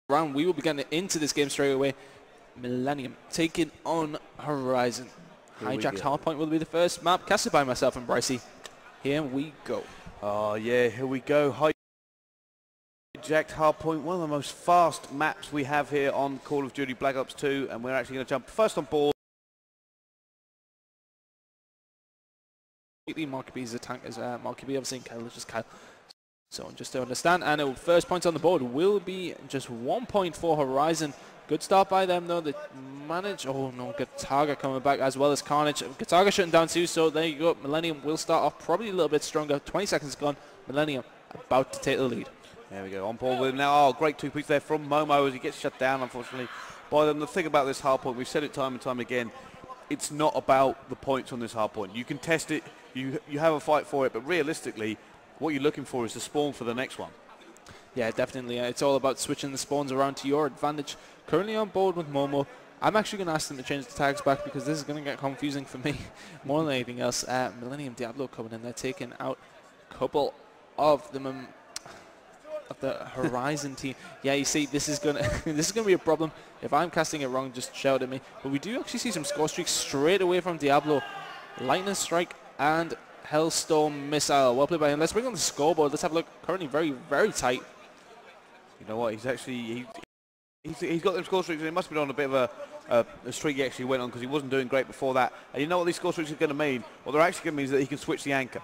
round. We will be getting into this game straight away. Millenium taking on Horizon. Hijacked Hardpoint will be the first map, casted by myself and Brycey. Here we go. Oh yeah, here we go. Hijacked Hardpoint, one of the most fast maps we have here on Call of Duty Black Ops 2, and we're actually going to jump first on board. Marky B's a tank as Marky B, obviously, and Kyle is just Kyle. So just to understand, and first point on the board will be just 1 point for Horizon. Good start by them though. They manage. Oh no, Gataga coming back as well as Carnage. Gataga shutting down too. So there you go. Millenium will start off probably a little bit stronger. 20 seconds gone. Millenium about to take the lead. There we go. On board with him now. Oh, great 2 points there from Momo as he gets shut down, unfortunately, by them. The thing about this hard point, we've said it time and time again, it's not about the points on this hard point. You can test it. You have a fight for it, but realistically, what you're looking for is the spawn for the next one. Yeah, definitely. It's all about switching the spawns around to your advantage. Currently on board with Momo. I'm actually going to ask them to change the tags back because this is going to get confusing for me more than anything else. Millenium Diablo coming in there, taking out a couple of them of the Horizon team. Yeah, you see, this is going to be a problem. If I'm casting it wrong, just shout at me. But we do actually see some score streaks straight away from Diablo. Lightning Strike and Hellstorm Missile. Well played by him. Let's bring on the scoreboard. Let's have a look. Currently very, very tight. You know what? He's actually he's got them score streaks, and it must have been on a bit of a streak he actually went on because he wasn't doing great before that. And you know what these score streaks are going to mean? What they're actually going to mean is that he can switch the anchor.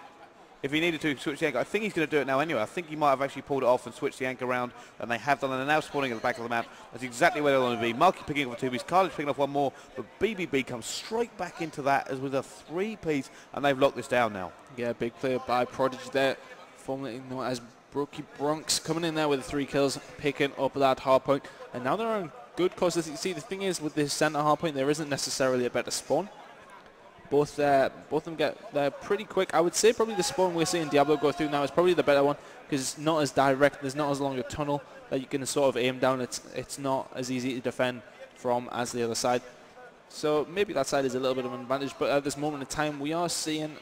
If he needed to switch the anchor, I think he's going to do it now anyway. I think he might have actually pulled it off and switched the anchor around, and they have done, and they're now spawning at the back of the map. That's exactly where they want to be. Marky picking up a 2-piece, Carnage picking off one more, but BBB comes straight back into that as with a 3-piece, and they've locked this down now. Yeah, big player by Prodigy there, formerly known as Brookie Bronx, coming in there with the 3 kills, picking up that hard point, and now they're on good course. You see, the thing is with this center hard point, there isn't necessarily a better spawn. Both of them get there pretty quick. I would say probably the spawn we're seeing Diablo go through now is probably the better one because it's not as direct. There's not as long a tunnel that you can sort of aim down. It's not as easy to defend from as the other side. So maybe that side is a little bit of an advantage. But at this moment in time, we are seeing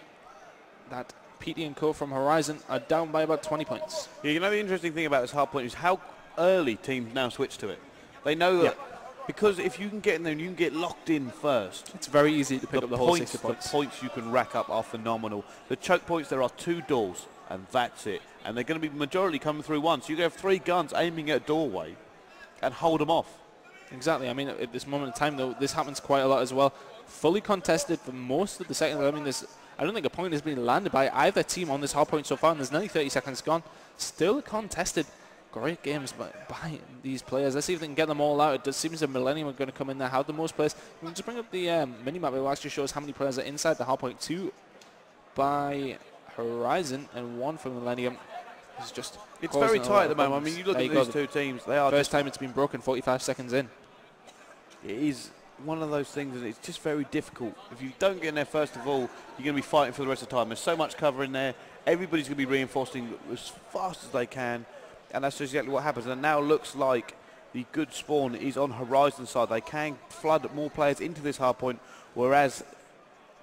that PT and Co from Horizon are down by about 20 points. Yeah, you know the interesting thing about this hard point is how early teams now switch to it. They know that. Yeah. Because if you can get in there and you can get locked in first, it's very easy to pick up the whole 60 points. The points you can rack up are phenomenal. The choke points, there are 2 doors, and that's it. And they're going to be majority coming through one. So you can have 3 guns aiming at a doorway and hold them off. Exactly. I mean, at this moment in time, though, this happens quite a lot as well. Fully contested for most of the second. I mean, I don't think a point has been landed by either team on this hard point so far, and there's nearly 30 seconds gone. Still contested. Great games by these players. Let's see if they can get them all out. It does seem as if Millenium are going to come in there, have the most players. We can just bring up the mini-map. It will actually show us how many players are inside the hardpoint. 2 by Horizon and 1 for Millenium. It's very tight at the moment. I mean, you look at these 2 teams. They are first time it's been broken 45 seconds in. It is one of those things, and it's just very difficult. If you don't get in there first of all, you're going to be fighting for the rest of the time. There's so much cover in there. Everybody's going to be reinforcing as fast as they can. And that's exactly what happens. And it now looks like the good spawn is on Horizon side. They can flood more players into this hard point, whereas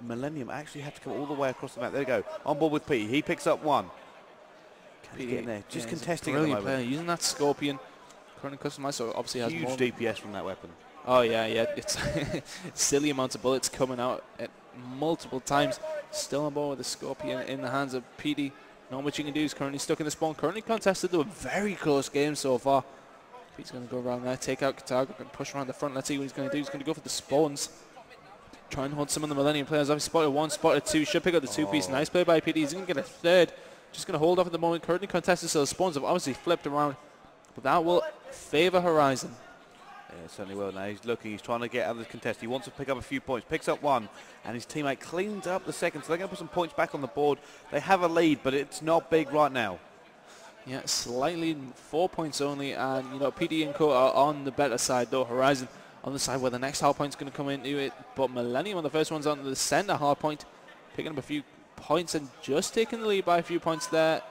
Millenium actually had to come all the way across the map. There we go. On board with P. He picks up 1. Can he get in there? Just contesting at the moment. Player. Using that Scorpion. Currently customized, so obviously has huge more DPS from that weapon. Oh, yeah. It's silly amounts of bullets coming out at multiple times. Still on board with the Scorpion in the hands of PD. Not much you can do. He's currently stuck in the spawn. Currently contested to a very close game so far. He's going to go around there, take out Kataga, and push around the front. Let's see what he's going to do. He's going to go for the spawns. Try and hold some of the Millenium players. I've spotted 1, spotted 2. Should pick up the 2-piece. Nice play by PD. He's going to get a 3rd. Just going to hold off at the moment. Currently contested, so the spawns have obviously flipped around. But that will favour Horizon. Yeah, it certainly will. Now he's looking, he's trying to get out of the contest. He wants to pick up a few points. Picks up 1, and his teammate cleans up the 2nd. So they're going to put some points back on the board. They have a lead, but it's not big right now. Yeah, slightly 4 points only, and you know PD and Co are on the better side though. Horizon on the side where the next hard point's going to come into it, but Millenium on the first one's on the center hard point, picking up a few points and just taking the lead by a few points there.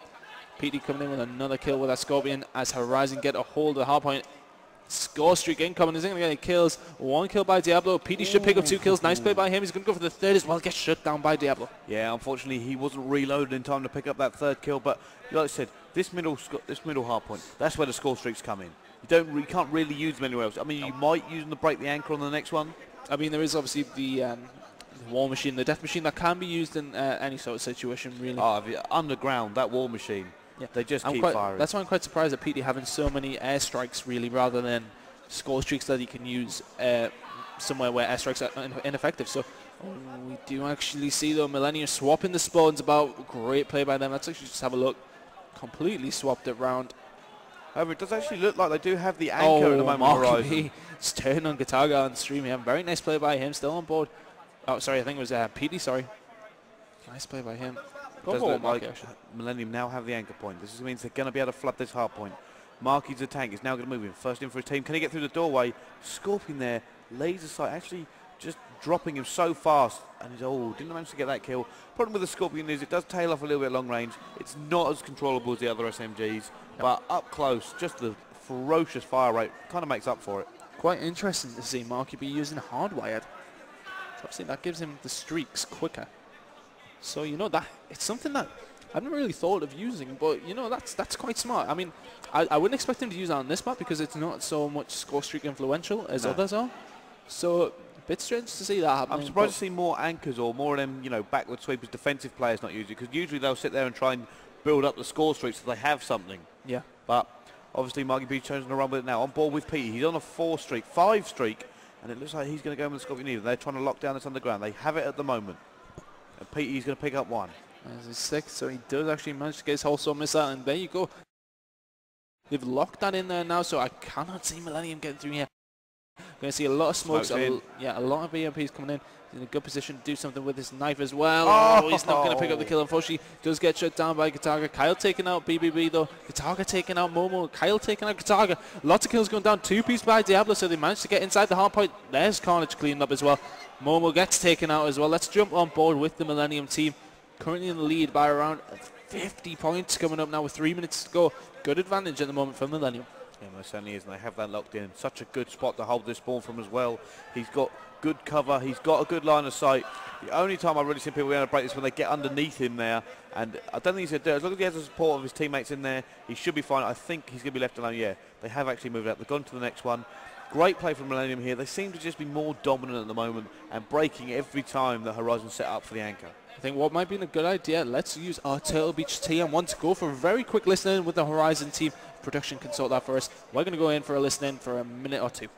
PD coming in with another kill with that Scorpion as Horizon get a hold of the hard point. Score streak incoming. Isn't going to get any kills. 1 kill by Diablo. PD should pick up 2 kills. Nice play by him. He's going to go for the 3rd as well. Gets shut down by Diablo. Yeah, unfortunately he wasn't reloaded in time to pick up that 3rd kill. But like I said, this middle hard point, that's where the score streaks come in. You can't really use them anywhere else. I mean, you might use them to break the anchor on the next one. I mean, there is obviously the wall machine, the death machine that can be used in any sort of situation, really. Oh, underground, that wall machine. Yeah. They just keep firing. That's why I'm quite surprised at PT having so many airstrikes, really, rather than score streaks that he can use somewhere where airstrikes are ineffective. So we do actually see, though, Millenium swapping the spawns about. Great play by them. Let's actually just have a look. Completely swapped it round. However, it does actually look like they do have the anchor at the moment on the horizon. Just turning on Gataga on stream here. Very nice play by him. Still on board. Oh, sorry, I think it was PD, sorry. Nice play by him. It does look like Millenium now have the anchor point. This means they're going to be able to flood this hard point. Marky's the tank is now going to move in. First in for his team. Can he get through the doorway? Scorpion there. Laser sight. Actually just dropping him so fast. And he's, didn't manage to get that kill. Problem with the Scorpion is it does tail off a little bit long range. It's not as controllable as the other SMGs. But up close, just the ferocious fire rate kind of makes up for it. Quite interesting to see Marky be using hardwired. So obviously that gives him the streaks quicker. So, you know, that it's something that I've never really thought of using, but, you know, that's quite smart. I mean, I wouldn't expect him to use that on this map because it's not so much score streak influential as others are. So, a bit strange to see that happening. I'm surprised to see more anchors or more of them, you know, backward sweepers, defensive players not use it, because usually they'll sit there and try and build up the score streak so they have something. Yeah. But obviously Marky B's chosen to run with it now. On board with Pete. He's on a 5 streak, and it looks like he's going to go with the Scorpion even. They're trying to lock down this underground. They have it at the moment. And Pete, he's going to pick up one. As he's 6, so he does actually manage to get his whole soul missile, and there you go. They've locked that in there now, so I cannot see Millenium getting through here. Going to see a lot of smokes, a lot of EMPs coming in. He's in a good position to do something with his knife as well. Oh, he's not going to pick up the kill, unfortunately. Does get shut down by Gataga. Kyle taking out BBB though. Gataga taking out Momo. Kyle taking out Gataga. Lots of kills going down. 2-piece by Diablo, so they managed to get inside the hard point. There's Carnage cleaned up as well. Momo gets taken out as well. Let's jump on board with the Millenium team. Currently in the lead by around 50 points, coming up now with 3 minutes to go. Good advantage at the moment for Millenium. Yeah, most certainly is, and they have that locked in. Such a good spot to hold this spawn from as well. He's got good cover. He's got a good line of sight. The only time I've really seen people be able to break this is when they get underneath him there, and I don't think he's going to do it. As long as he has the support of his teammates in there, he should be fine. I think he's going to be left alone. Yeah, they have actually moved out. They've gone to the next one. Great play from Millenium here. They seem to just be more dominant at the moment and breaking every time the Horizon set up for the anchor. I think what might be a good idea, let's use our Turtle Beach TM1 to go for a very quick listen with the Horizon team. Production can sort that for us. We're going to go in for a listen for a minute or two.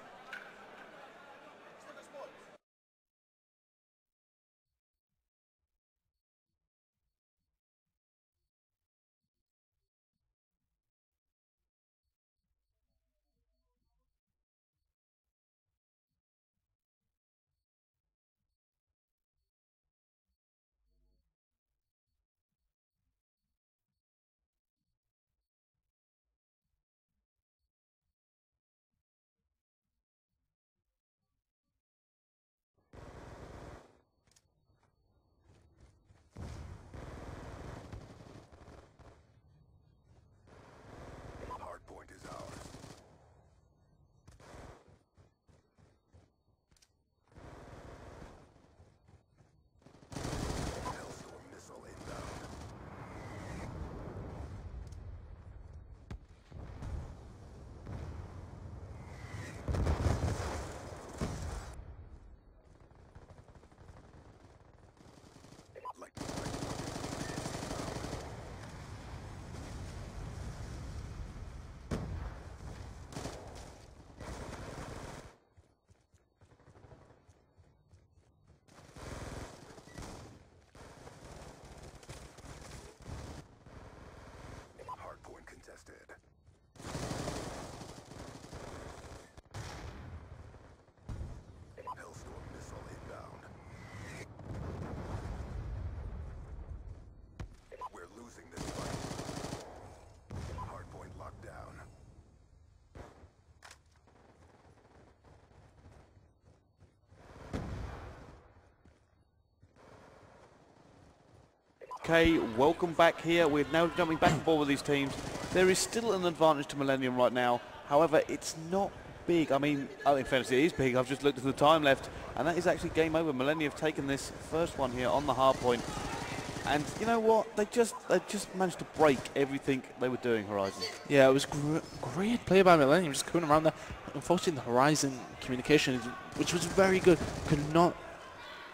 Okay, welcome back here. We're now jumping back and forth with these teams. There is still an advantage to Millenium right now. However, it's not big. I mean, in fairness, it is big. I've just looked at the time left, and that is actually game over. Millenium have taken this first one here on the hard point. And you know what? They just managed to break everything they were doing, Horizon. Yeah, it was great play by Millenium, just coming around there. Unfortunately, the Horizon communication, which was very good, could not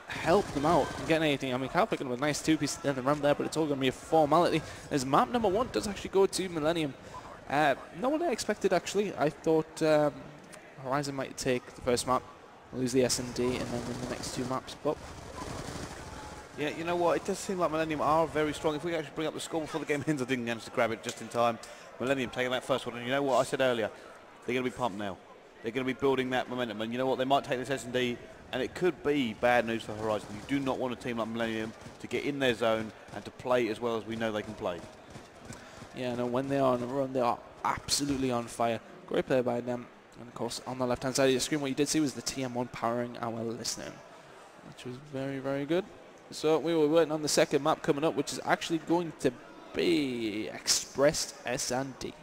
help them out and getting anything. I mean, Cal picking up a nice two-piece in the round there, but it's all going to be a formality. As map number 1 does actually go to Millenium. Not what I expected, actually. I thought Horizon might take the first map, lose the S&D, and then win the next 2 maps. But yeah, you know what? It does seem like Millenium are very strong. If we actually bring up the score before the game ends, I didn't manage to grab it just in time. Millenium taking that first one, and you know what I said earlier? They're going to be pumped now. They're going to be building that momentum, and you know what? They might take this S&D, and it could be bad news for Horizon. You do not want a team like Millenium to get in their zone and to play as well as we know they can play. yeah, no, when they are on a run, they are absolutely on fire. Great play by them. And of course, on the left-hand side of the screen, what you did see was the TM1 powering our listening, which was very, very good. So we were waiting on the second map coming up, which is actually going to be Express S&D.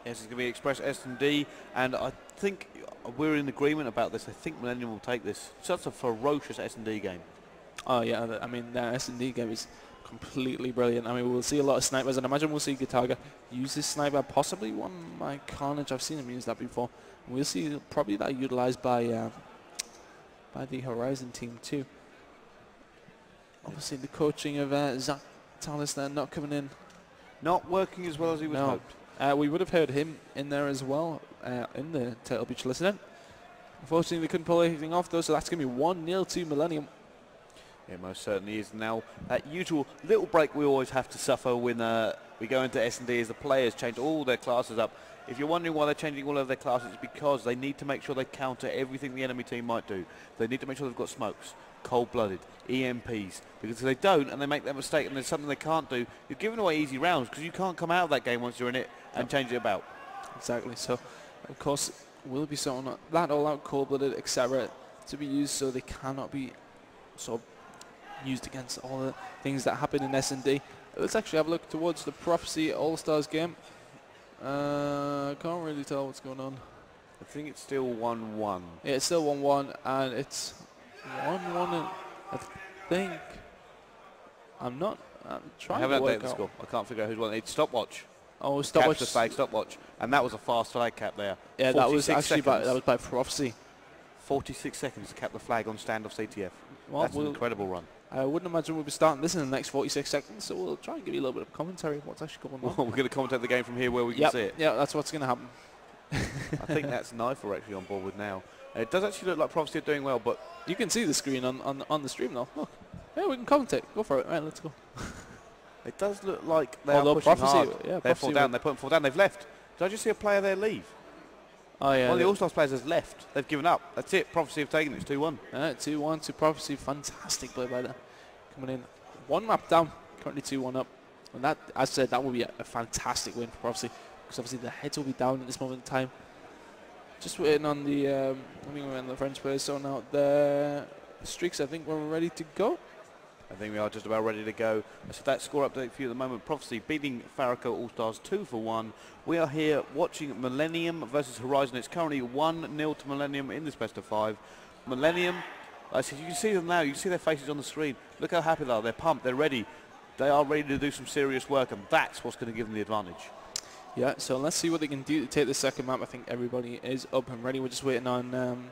Yes, it's going to be Express S&D, and I think we're in agreement about this. I think Millenium will take this. Such a ferocious S&D game. Oh yeah, I mean, the S&D game is completely brilliant. I mean, we'll see a lot of snipers, and I imagine we'll see Gitaga use this sniper, possibly one by Carnage. I've seen him use that before. And we'll see probably that utilized by the Horizon team too. Obviously, the coaching of Zach Tallis there not coming in. Not working as well as he was hoped. We would have heard him in there as well, in the Turtle Beach listening. Unfortunately, they couldn't pull anything off though, so that's going to be 1-0 to Millenium. It most certainly is. Now, that usual little break we always have to suffer when we go into S&D is the players change all their classes up. If you're wondering why they're changing all of their classes, it's because they need to make sure they counter everything the enemy team might do. They need to make sure they've got smokes, cold-blooded, EMPs, because if they don't and they make that mistake and there's something they can't do, you're giving away easy rounds because you can't come out of that game once you're in it and change it about. Exactly. So, of course, will be something that all-out cold-blooded, etc., to be used so they cannot be sort of used against all the things that happen in S&D. Let's actually have a look towards the Prophecy All-Stars game. Can't really tell what's going on. I think it's still 1-1. Yeah, it's still 1-1, and it's 1-1. I think I'm trying to work out. Score. I can't figure out who's won. It's stopwatch. Oh, stopwatch. Catch the flag, stopwatch, and that was a fast flag cap there. Yeah, that was actually by Prophecy. 46 seconds to cap the flag on standoff CTF. Well, that's an incredible run. I wouldn't imagine we'll be starting this in the next 46 seconds, so we'll try and give you a little bit of commentary on what's actually going on. We're going to commentate the game from here where we can see it. Yeah, that's what's going to happen. I think that's Knife we're actually on board with now. It does actually look like Prophecy are doing well, but you can see the screen on the stream though. Look, yeah, we can commentate. Go for it. Right, let's go. It does look like they're pushing Prophecy, hard. Yeah, they're full down. They're putting full down. They've left. Did I just see a player there leave? Oh yeah. One of the All-Stars players has left. They've given up. That's it. Prophecy have taken it. It's 2-1. 2-1 to Prophecy. Fantastic play by them. Coming in. One map down. Currently 2-1 up. And that, as I said, that will be a fantastic win for Prophecy. Because obviously the heads will be down at this moment in time. Just waiting on the, I think we're on the French players. So now the streaks, I think we're ready to go. I think we are just about ready to go. So that score update for you at the moment. Prophecy beating Farrakhan All-Stars 2-1. We are here watching Millenium versus Horizon. It's currently 1-0 to Millenium in this best of 5. Millenium, like I said, you can see them now. You can see their faces on the screen. Look how happy they are. They're pumped. They're ready. They are ready to do some serious work, and that's what's going to give them the advantage. Yeah, so let's see what they can do to take the second map. I think everybody is up and ready. We're just waiting on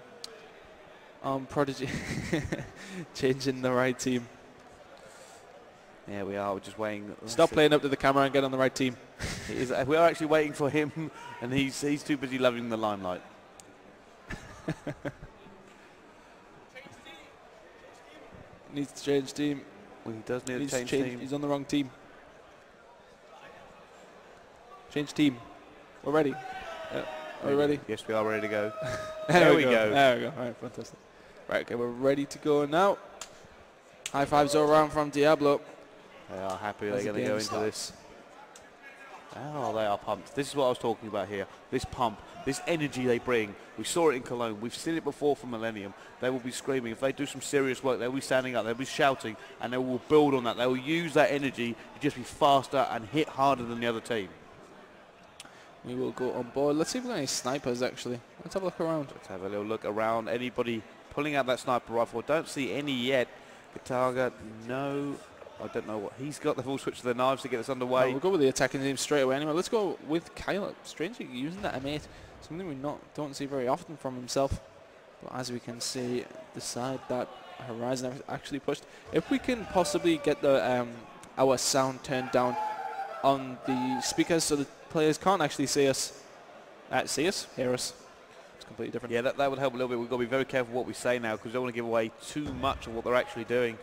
Prodigy changing the right team. Yeah, we are. We're just waiting. Stop playing up to the camera and get on the right team. We are actually waiting for him, and he's too busy loving the limelight. Needs to change team. Well, he does need to change team. He's on the wrong team. Change team. We're ready. Are we ready? Yes, we are ready to go. There we go. There we go. All right, fantastic. Right, okay, we're ready to go now. High fives all around from Diablo. They are happy they're going to go into this. Oh, they are pumped. This is what I was talking about here. This pump, this energy they bring. We saw it in Cologne. We've seen it before from Millenium. They will be screaming. If they do some serious work, they'll be standing up. They'll be shouting, and they will build on that. They will use that energy to just be faster and hit harder than the other team. We will go on board. Let's see if we've got any snipers, actually. Let's have a look around. Let's have a little look around. Anybody pulling out that sniper rifle? Don't see any yet. Gitaga, no. I don't know what he's got. They've all switched to their knives to get us underway. We'll go with the attacking team straight away anyway. Let's go with Kyle. Strangely using that M8, something we don't see very often from himself. But as we can see, the side that Horizon have actually pushed. If we can possibly get the our sound turned down on the speakers so the players can't actually see us, hear us. It's completely different. Yeah, that would help a little bit. We've got to be very careful what we say now because we don't want to give away too much of what they're actually doing.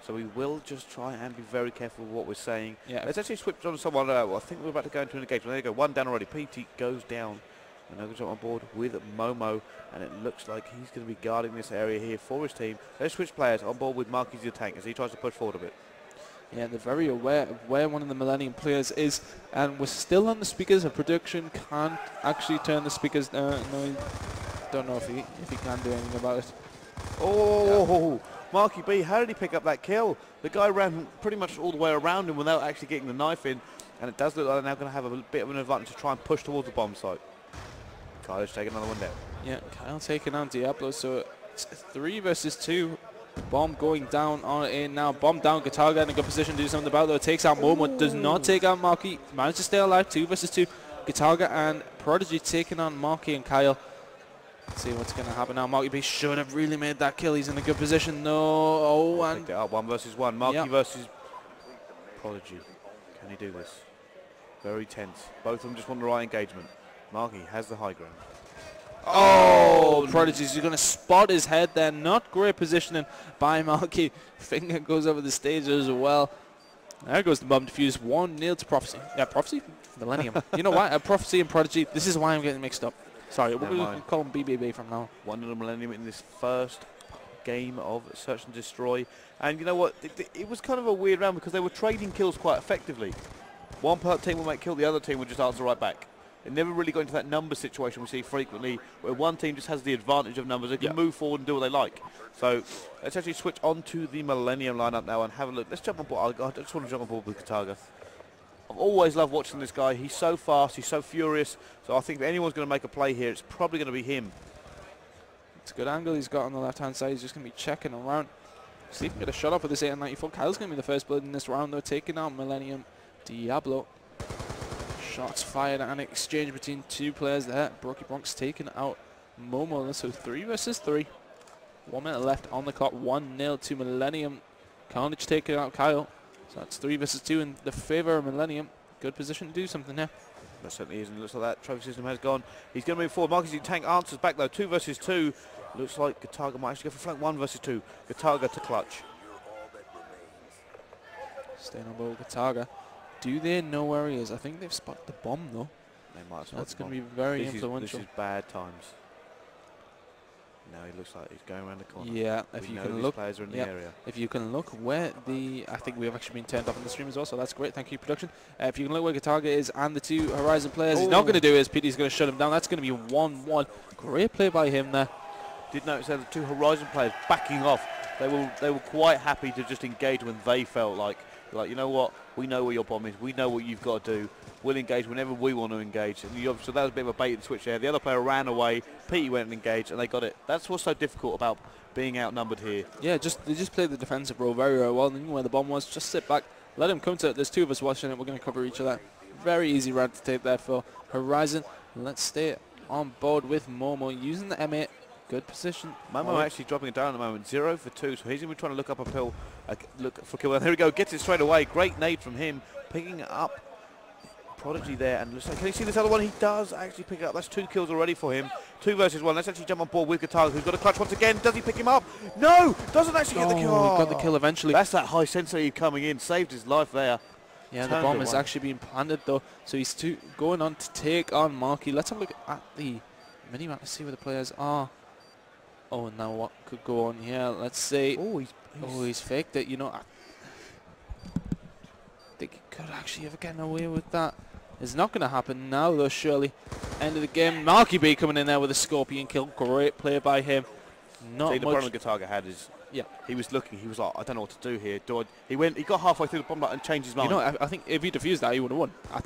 So we will just try and be very careful with what we're saying. Yeah. Let's actually switch on to someone. I think we're about to go into an engagement. There you go. One down already. PT goes down. And now goes on board with Momo. And it looks like he's going to be guarding this area here for his team. Let's switch players on board with Marquis the tank as he tries to push forward a bit. Yeah, they're very aware of where one of the Millenium players is. And we're still on the speakers. A production can't actually turn the speakers down. No, don't know if he can do anything about it. Oh! Yeah. Marky B, how did he pick up that kill? The guy ran pretty much all the way around him without actually getting the knife in, and it does look like they're now going to have a bit of an advantage to try and push towards the bomb site. Kyle's taking another one down. Yeah, Kyle taking on Diablo, so it's 3 versus 2. Bomb going down on in now. Bomb down, Gataga in a good position to do something about it, though. Takes out Momo, does not take out Marky. Managed to stay alive, 2 versus 2. Gataga and Prodigy taking on Marky and Kyle. Let's see what's going to happen now. Marky B should have really made that kill. He's in a good position. No. Oh, and picked it up. 1 versus 1. Marky versus Prodigy. Can he do this? Very tense. Both of them just want the right engagement. Marky has the high ground. Oh, Prodigy's going to spot his head there. Not great positioning by Marky. Finger goes over the stage as well. There goes the bomb defuse. 1-0 to Prophecy. Yeah, Prophecy? Millennium. You know what? Prophecy and Prodigy. This is why I'm getting mixed up. Sorry, we'll call him BBB from now. 1-0 Millennium in this first game of Search and Destroy. And you know what? It was kind of a weird round because they were trading kills quite effectively. One team will make kill, the other team will just answer right back. It never really got into that number situation we see frequently where one team just has the advantage of numbers. They can move forward and do what they like. So let's actually switch on to the Millennium lineup now and have a look. Let's jump on board. I just want to jump on board with Kataga. I've always loved watching this guy. He's so fast, he's so furious. So I think if anyone's going to make a play here, it's probably going to be him. It's a good angle he's got on the left-hand side. He's just going to be checking around. See if he can get a shot off with this 894. Kyle's going to be the first blood in this round, though, taking out Millennium Diablo. Shots fired and exchange between 2 players there. Brookie Bronx taking out Momo. So 3 versus 3. 1 minute left on the clock. 1-0 to Millennium. Carnage taking out Kyle. So that's 3 versus 2 in the favour of Millennium. Good position to do something here. That certainly is, and it looks like that trophy system has gone. He's going to move forward. Marcus Tank answers back though. 2 versus 2. Looks like Gataga might actually go for flank. 1 versus 2. Gataga to clutch. Staying on board Gataga. Do they know where he is? I think they've spotted the bomb though. They might have spotted That's going to be very influential. This is bad times. Now he looks like he's going around the corner. Yeah, if you can look, players are in the area. If you can look where I think we have actually been turned off on the stream as well, so that's great. Thank you, production. If you can look where Gataga is and the 2 Horizon players, he's not going to do is PD's going to shut him down. That's going to be 1-1. Great play by him there. Did notice that the 2 Horizon players backing off. They were quite happy to just engage when they felt like you know what, we know where your bomb is, we know what you've got to do, we'll engage whenever we want to engage. And so that was a bit of a bait and switch there. The other player ran away, Pete went and engaged, and they got it. That's what's so difficult about being outnumbered here. Yeah, they just played the defensive role very, very well. And where the bomb was, just sit back, let him come to it. There's 2 of us watching it, we're going to cover each other. Very easy round to take there for Horizon. Let's stay on board with Momo using the M8. Good position. Momo actually dropping it down at the moment. 0 for 2, so he's going to be trying to look up uphill, look for kill. And there we go, gets it straight away. Great nade from him, picking up Prodigy there. And looks like, can you see this other one? He does actually pick it up. That's 2 kills already for him. 2 versus 1. Let's actually jump on board with Gataga, who's got a clutch once again. Does he pick him up? No! Doesn't actually get the kill. Oh, he got the kill eventually. That's that high sensei coming in. Saved his life there. Yeah, the bomb is actually being planted though. So he's going on to take on Marky. Let's have a look at the minimap to see where the players are. Oh, now what could go on here? Let's see. He's faked it. You know, I think he could actually have gotten away with that. It's not going to happen now, though, surely. End of the game. Marky B coming in there with a scorpion kill. Great play by him. Not the problem Gataga had is he was looking. He was like, I don't know what to do here. He got halfway through the bomb and changed his mind. You know, I think if he defused that, he would have won. I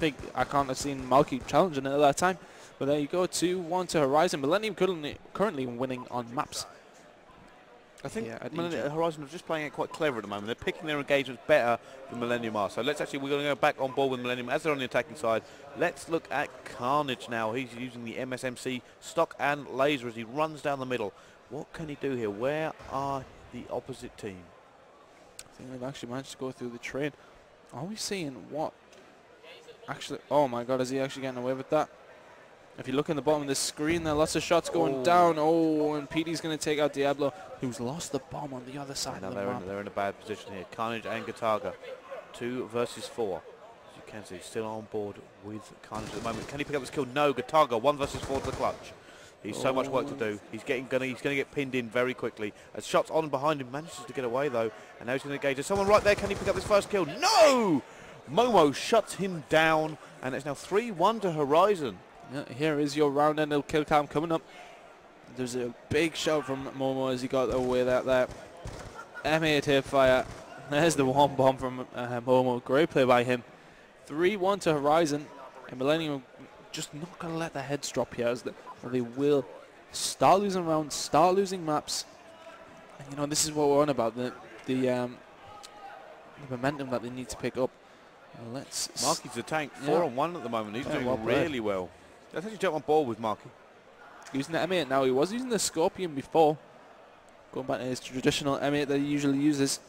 can't have seen Marky challenging it at that time. But there you go, 2-1 to Horizon. Millennium currently winning on maps. I think here at Horizon are just playing it quite clever at the moment. They're picking their engagements better than Millenium are. So we're going to go back on board with Millenium as they're on the attacking side. Let's look at Carnage now. He's using the MSMC stock and laser as he runs down the middle. What can he do here? Where are the opposite team? I think they've actually managed to go through the train. Are we seeing what? Actually, oh my god, is he actually getting away with that? If you look in the bottom of the screen, there are lots of shots going down. Oh, and PD's going to take out Diablo, who's lost the bomb on the other side of the map. They're in a bad position here. Carnage and Gataga, 2 versus 4. As you can see, still on board with Carnage at the moment. Can he pick up this kill? No, Gataga, 1 versus 4 to the clutch. He's so much work to do. He's going to get pinned in very quickly. As shots on behind him, manages to get away though, and now he's going to engage. There's someone right there. Can he pick up his first kill? No! Momo shuts him down, and it's now 3-1 to Horizon. Yeah, here is your round end of kill cam coming up. There's a big shout from Momo as he got away there. MA tape fire. There's the one bomb from Momo. Great play by him. 3-1 to Horizon. And Millenium just not going to let their heads drop here, as they will start losing rounds, start losing maps. And you know, this is what we're on about, the momentum that they need to pick up. Marky's the tank, 4-on-1 at the moment. He's doing really well. Let's actually jump on board with Marky. Using the M8 now. He was using the Scorpion before. Going back to his traditional M8 that he usually uses.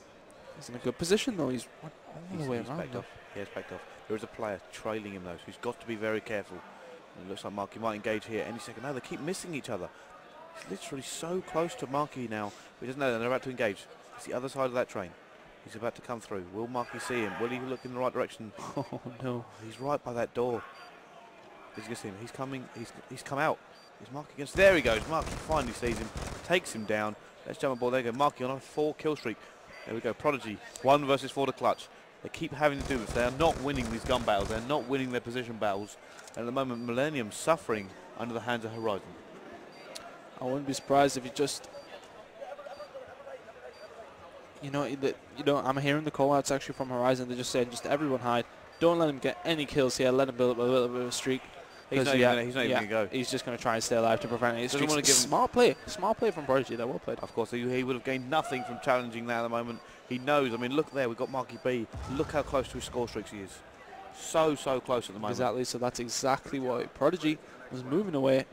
He's in a good position though. He's all the way around. Backed off. He has backed off. There is a player trailing him though, so he's got to be very careful. And it looks like Marky might engage here any second. No, they keep missing each other. He's literally so close to Marky now. But he doesn't know that they're about to engage. It's the other side of that train. He's about to come through. Will Marky see him? Will he look in the right direction? Oh no. He's right by that door. As you can see him, he's coming. He's come out. Is Marky against? There he goes. Marky finally sees him, takes him down. Let's jump on board. There you go. Marky on a 4 kill streak. There we go. Prodigy 1 versus 4 to clutch. They keep having to do this. They are not winning these gun battles. They're not winning their position battles. And at the moment, Millenium suffering under the hands of Horizon. I wouldn't be surprised if you just, you know, I'm hearing the call outs actually from Horizon. They're just saying, just everyone hide. Don't let him get any kills here. Let him build up a little bit of a streak. He's not even going to go. He's just going to try and stay alive to prevent it. Doesn't want to give smart play from Prodigy. That well played. Of course, he would have gained nothing from challenging that at the moment. He knows. I mean, look there. We've got Marky B. Look how close to his score streaks he is. So close at the moment. Exactly. So that's exactly why Prodigy was moving away.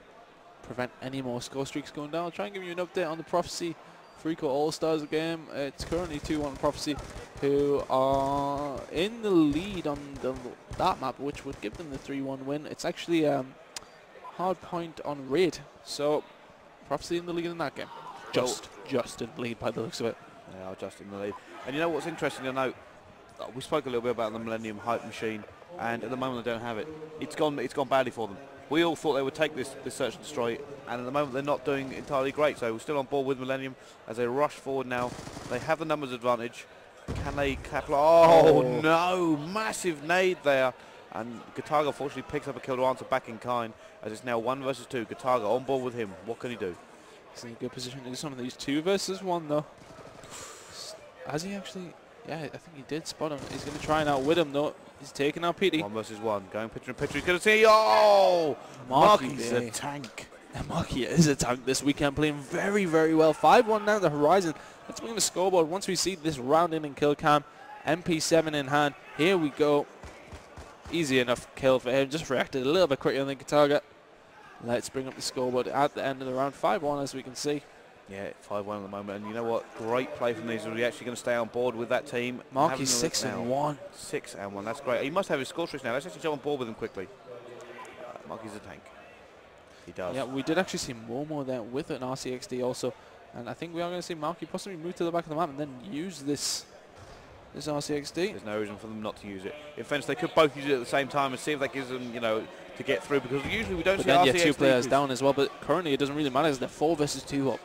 Prevent any more score streaks going down. I'll try and give you an update on the Prophecy Freako All-Stars game. It's currently 2-1 Prophecy, who are in the lead on that map, which would give them the 3-1 win. It's actually hard point on Raid, so Prophecy in the lead in that game. Just in the lead by the looks of it. They are just in the lead. And you know what's interesting to note? We spoke a little bit about the Millenium hype machine, and at the moment they don't have it. It's gone badly for them. We all thought they would take this search and destroy, and at the moment they're not doing entirely great. So we're still on board with Millenium as they rush forward now. They have the numbers advantage. Can they capitalize? Oh no! Massive nade there. And Gataga fortunately picks up a kill to answer back in kind, as it's now 1 versus 2. Gataga on board with him. What can he do? He's in a good position to do some of these 2 versus 1 though. Has he actually? Yeah, I think he did spot him. He's going to try and outwit him though. He's taking out PD. 1 versus 1. Going picture in picture. He's going to see. Oh! Marky's a tank. And Marky is a tank this weekend, playing very, very well. 5-1 down the Horizon. Let's bring the scoreboard once we see this round in kill cam. MP7 in hand. Here we go. Easy enough kill for him. Just reacted a little bit quicker than Gataga. Let's bring up the scoreboard at the end of the round. 5-1 as we can see. Yeah, 5-1 at the moment. And you know what? Great play from these. Are we actually going to stay on board with that team? Marky's 6-1. 6-1. That's great. He must have his score streaks now. Let's actually jump on board with him quickly. Marky's a tank. He does. Yeah, we did actually see Momo there with an RCXD also. And I think we are going to see Marky possibly move to the back of the map and then use this RCXD. There's no reason for them not to use it. In fairness, they could both use it at the same time and see if that gives them, you know, to get through. Because usually we don't see RCXD. But then 2 players down as well. But currently it doesn't really matter as they're 4 versus 2 up.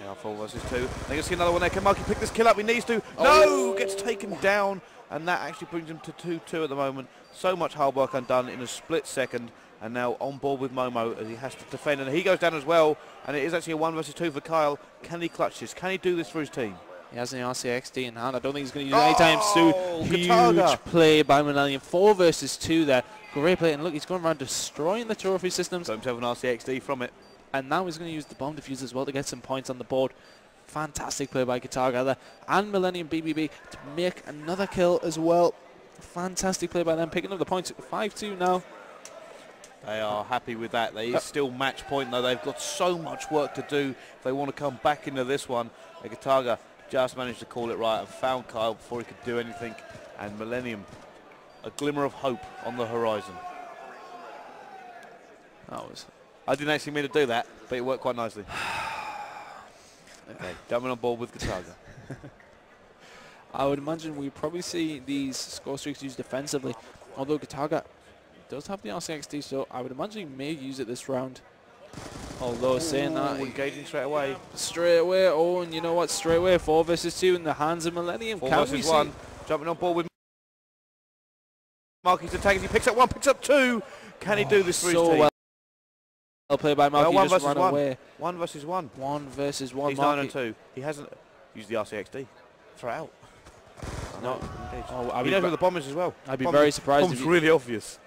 They are 4 versus 2. They're going to see another one there. Can Marky pick this kill up? He needs to. No! Gets taken down. And that actually brings him to 2-2 at the moment. So much hard work undone in a split second. And now on board with Momo as he has to defend. And he goes down as well. And it is actually a 1 versus 2 for Kyle. Can he clutch this? Can he do this for his team? He has an RCXD in hand. I don't think he's going to use it anytime soon. Huge play by Millenium. 4 versus 2 there. Great play. And look, he's going around destroying the trophy systems. Got himself an RCXD from it. And now he's going to use the bomb diffuse as well to get some points on the board. Fantastic play by Kataga there. And Millenium BBB to make another kill as well. Fantastic play by them, picking up the points at 5-2 now. They are happy with that. They is still match point, though. They've got so much work to do if they want to come back into this one. Kataga just managed to call it right and found Kyle before he could do anything. And Millenium, a glimmer of hope on the horizon. I didn't actually mean to do that, but it worked quite nicely. Okay, jumping on board with Kataga. I would imagine we probably see these score streaks used defensively, although Kataga does have the RCXD, so I would imagine he may use it this round. Although saying that, engaging straight away. Straight away, oh, and you know what, straight away, 4 versus 2 in the hands of Millenium. 4 versus 1, jumping on board with Marky's attacking, he picks up 1, picks up 2. Can he do this for his team? Well played by Marky, well, just ran away. 1 versus 1. 1 versus 1. He's 9 and 2. He hasn't used the RCXD. Throw out. No. He knows where the bomb is as well. I'd be very surprised. Bomb's really obvious.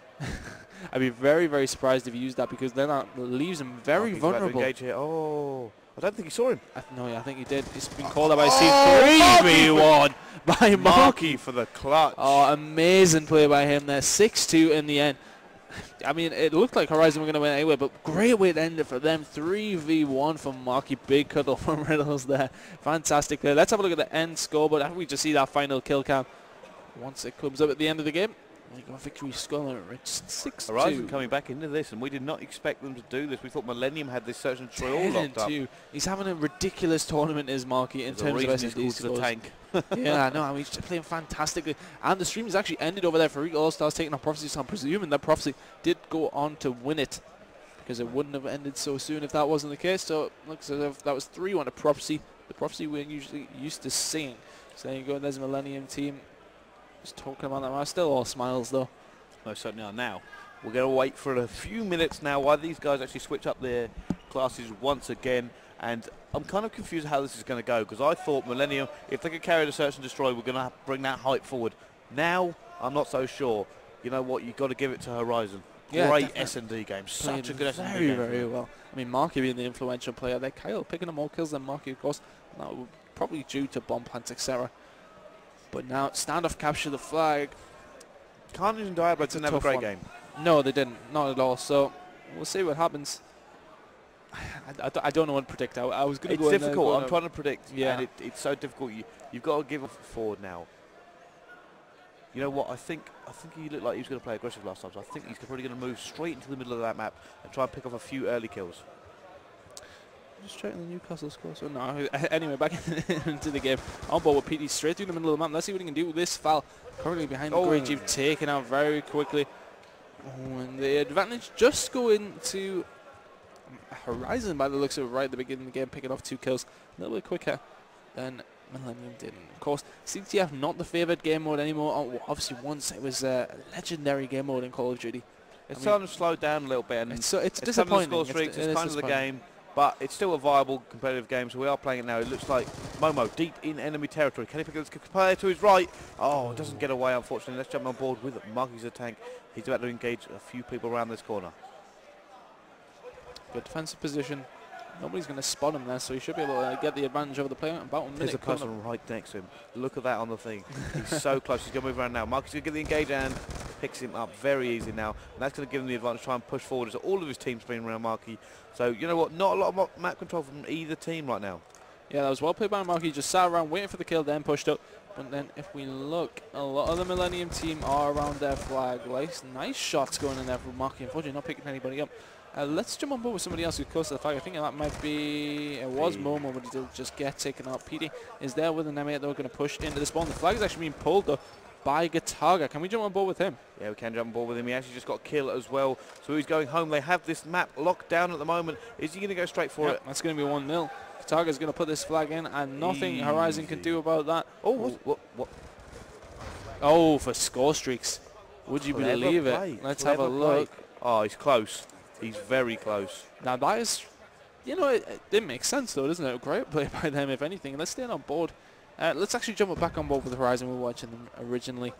I'd be very, very surprised if he used that, because then that leaves him very vulnerable. Engage here. Oh, I don't think he saw him. No, I think he did. It's been called out by Steve. 3v1 by Marky for the clutch. Oh, amazing play by him there. 6-2 in the end. I mean, it looked like Horizon were going to win anyway, but great way to end it for them. 3v1 for Marky. Big cuddle from Riddles there. Fantastic play. Let's have a look at the end score, but after we just see that final kill cam, once it comes up at the end of the game, we got a victory score. It's 6-2. Horizon coming back into this, and we did not expect them to do this. We thought Millenium had this search and destroy all locked up. He's having a ridiculous tournament, is Marky, in terms of S&D scores. The tank. Yeah, I know. I mean, he's playing fantastically. And the stream is actually ended over there for Regal All-Stars taking on Prophecy, so I'm presuming that Prophecy did go on to win it, because it wouldn't have ended so soon if that wasn't the case. So it looks as if that was 3-1 to Prophecy. The Prophecy we're usually used to seeing. So there you go. There's a Millenium team. Just talking about that. Still all smiles, though. No, certainly are. Now, we're going to wait for a few minutes now while these guys actually switch up their classes once again. And I'm kind of confused how this is going to go, because I thought Millenium, if they could carry the search and destroy, we're going to bring that hype forward. Now, I'm not so sure. You know what? You've got to give it to Horizon. Yeah, great S&D game. Such a good S&D game. Very well. I mean, Marky being the influential player there. Kyle picking up more kills than Marky, of course. And that would probably due to bomb plants, etc. But now, standoff capture the flag. Carnage and Diablo didn't have a great game. No, they didn't. Not at all. So we'll see what happens. I don't know what to predict. I was going to go. It's difficult. I'm trying to predict. Yeah. And it's so difficult. You've got to give forward now. You know what? I think he looked like he was going to play aggressive last time. So I think he's probably going to move straight into the middle of that map and try and pick off a few early kills. Just checking the Newcastle score. So no. Anyway, back into the game. On board with PD straight through the middle of the map. Let's see what he can do with this foul. Currently behind the grid, you've taken out very quickly. And the advantage just going to Horizon by the looks of it right at the beginning of the game, picking off 2 kills. A little bit quicker than Millenium did. Of course, CTF not the favoured game mode anymore. Obviously, once it was a legendary game mode in Call of Duty. It's starting to slow down a little bit. And it's disappointing. Score streaks, it's kind of the game. But it's still a viable competitive game, so we are playing it now. It looks like Momo deep in enemy territory. Can he pick up this player to his right? Oh, it doesn't get away, unfortunately. Let's jump on board with Marky's a tank. He's about to engage a few people around this corner. Good defensive position. Nobody's going to spot him there, so he should be able to get the advantage over the player. About a minute. There's a person right next to him. Look at that on the thing. He's so close. He's going to move around now. Marky's going to get the engage and picks him up very easy now. And that's going to give him the advantage to try and push forward as all of his team's playing around Marky. So, you know what? Not a lot of map control from either team right now. Yeah, that was well played by Marky. Just sat around waiting for the kill, then pushed up. But then if we look, a lot of the Millenium team are around their flag. Nice shots going in there from Marky. Unfortunately, not picking anybody up. Let's jump on board with somebody else who's close to the flag. I think that might be... It was Momo, but he did just get taken out. PD is there with an M8. They're going to push into the spawn. The flag is actually being pulled, though, by Kataga. Can we jump on board with him? Yeah, we can jump on board with him. He actually just got a kill as well. So he's going home. They have this map locked down at the moment. Is he going to go straight for it? That's going to be 1-0. Kataga's going to put this flag in, and nothing Horizon can do about that. Oh, what? Oh, for score streaks. Would you believe it? Let's have a look. Oh, he's close. He's very close. Now that is, you know, it didn't make sense though, doesn't it? A great play by them, if anything. Let's stay on board. Let's actually jump back on board with Horizon. We were watching them originally.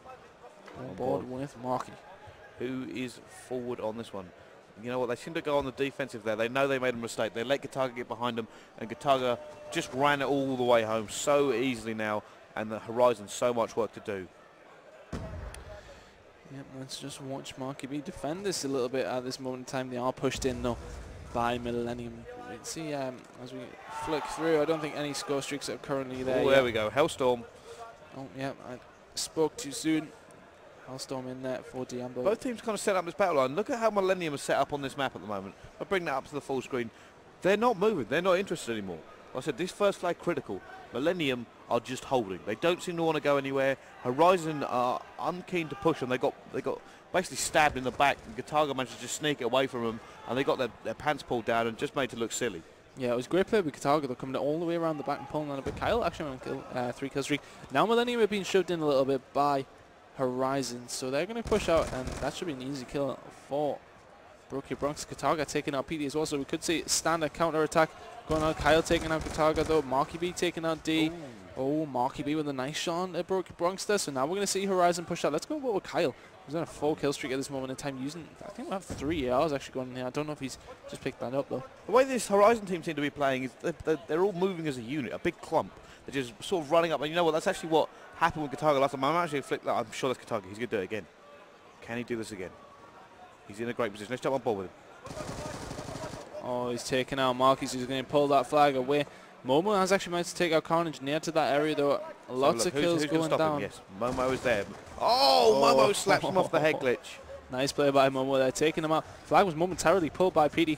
On board with Marky, who is forward on this one. you know what, they seem to go on the defensive there. They know they made a mistake. They let Gataga get behind them, and Gataga just ran it all the way home so easily now, and the Horizon so much work to do. Yep, let's just watch Marky B defend this a little bit at this moment in time. They are pushed in though by Millenium. We can see as we flick through, I don't think any score streaks are currently there. Oh, there we go, Hellstorm. Oh, yeah, I spoke too soon. Hellstorm in there for Diablo. Both teams kind of set up this battle line. Look at how Millenium is set up on this map at the moment. I'll bring that up to the full screen. They're not moving. They're not interested anymore. Like I said, this first flag critical. Millenium are just holding. They don't seem to want to go anywhere. Horizon are unkeen to push them. They got basically stabbed in the back. And Gataga managed to just sneak it away from them, and they got their pants pulled down and just made it look silly. Yeah, it was a great play with Gataga. They're coming all the way around the back and pulling on a bit. Kyle actually on a 3-kill streak. Now Millenium are being shoved in a little bit by Horizon, so they're going to push out, and that should be an easy kill for Brookie Bronx. Gataga taking out PD as well, so we could see standard counter attack going on. Kyle taking out Gataga though. Marky B taking out D. Ooh. Oh, Marky B with a nice shot on Brookie Bronx there. So now we're going to see Horizon push out. Let's go with Kyle. He's on a 4-kill streak at this moment in time, using, I think we have 3 ARs actually going in here. I don't know if he's just picked that up though. The way this Horizon team seem to be playing is they're all moving as a unit, a big clump. They're just sort of running up, and you know what, that's actually what happened with Gataga last time. I'm actually flicked that. I'm sure that's Gataga. He's going to do it again. Can he do this again? He's in a great position. Let's jump on board with him. Oh, he's taking out Marcus. He's going to pull that flag away. Momo has actually managed to take out Carnage near to that area though. Lots of kills going down. Yes, Momo is there. Oh, Momo slaps him off the head glitch. Nice play by Momo there, taking him out. Flag was momentarily pulled by PD.